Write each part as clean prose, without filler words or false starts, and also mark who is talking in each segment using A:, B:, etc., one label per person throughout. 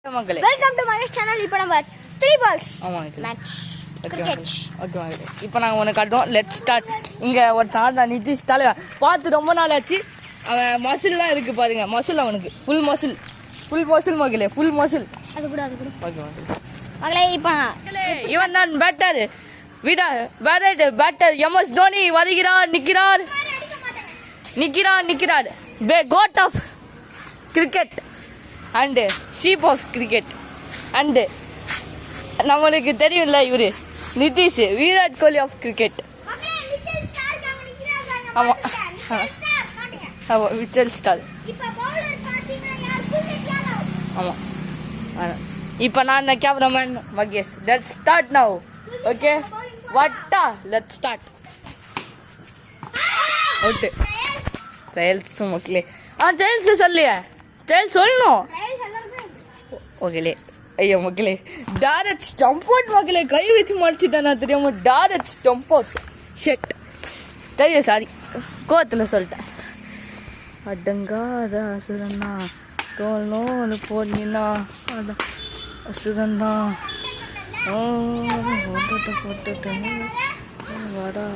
A: Welcome to Mahesh channel. இப்போ நம்ம 3 balls match cricket.
B: Okay வாங்க. இப்போ நாங்க உனக்கு காட்டுவோம். Let's start. இங்க ஒரு தாத்தா நிதிஷ் தலைவா பார்த்து ரொம்ப நாள் ஆச்சு. அவன் மசில்லாம் இருக்கு பாருங்க. மசில் அவனுக்கு ஃபுல் மசில் மகளே, ஃபுல் மசில்.
A: அது கூட
B: ஓகே வாங்க
A: மகளே. இப்போ
B: இவன் தான் பேட்டர். பேட்டர் எம்எஸ் தோனி வருகிறார். நிக்கிறார் god of cricket and sheep of cricket. And நம்மளுக்கு தெரியும்ல இவரு நிதிஷ், விராட் கோலி ஆஃப் கிரிக்கெட். ஆமா விச்சல் ஸ்டார். ஆமா இப்போ நான் இந்த cameraman Mahesh. Let's start now. Okay வட்டா லெட்ஸ் ஸ்டார்ட். ஓகே ட்ரையல்ஸ் மக்களே. ட்ரையல்ஸ் சொல்லியா? ட்ரையல்ஸ் சொல்லணும். ஓகேலே ஐயோ மக்களே, டைரக்ட் ஸ்டம்ப் அவுட் மக்களே. கை வச்சு மடிச்சிட்டேன் நான் தெரியாம. டைரக்ட் ஸ்டம்ப் அவுட் ஷெட் தெரியும். சாரி கோவத்தில் சொல்லிட்டேன். அடங்காத அசுரண்ணா தோல்னு போனா அசுரண்ணா போட்டு வாடா.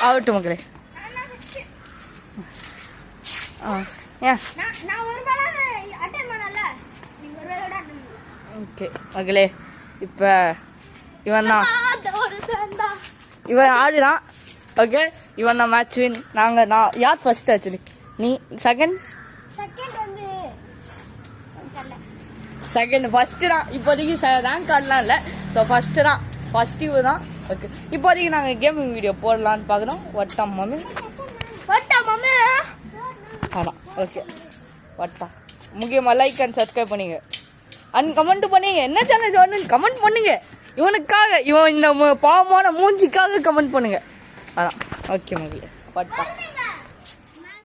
B: ஆகட்டும் மக்களே. ஓகே மகளே, இப்போ இவன் ஆடுறான். ஓகே இவன் தான் மேட்ச் வின். நான் யார் ஃபர்ஸ்ட்? ஆக்சுவலி நீ செகண்ட். ஃபர்ஸ்ட் தான். இப்போதைக்கு ரேங்க் கார்டெலாம் இல்லை. ஸோ ஃபர்ஸ்ட் இவர் தான். ஓகே இப்போதைக்கு நாங்கள் கேமிங் வீடியோ போடலான்னு பார்க்குறோம். வட்டா மம்மி ஆமாம். ஓகே வட்டா முக்கியமாக லைக் அண்ட் சப்ஸ்கிரைப் பண்ணிங்க அண்ட் கமெண்ட் பண்ணிங்க. என்ன சேனல் கமெண்ட் பண்ணுங்க. இவனுக்காக, இவன் இந்த பாவமான மூஞ்சிக்காக கமெண்ட் பண்ணுங்க. அதான் ஓகே மகளே வட்டா.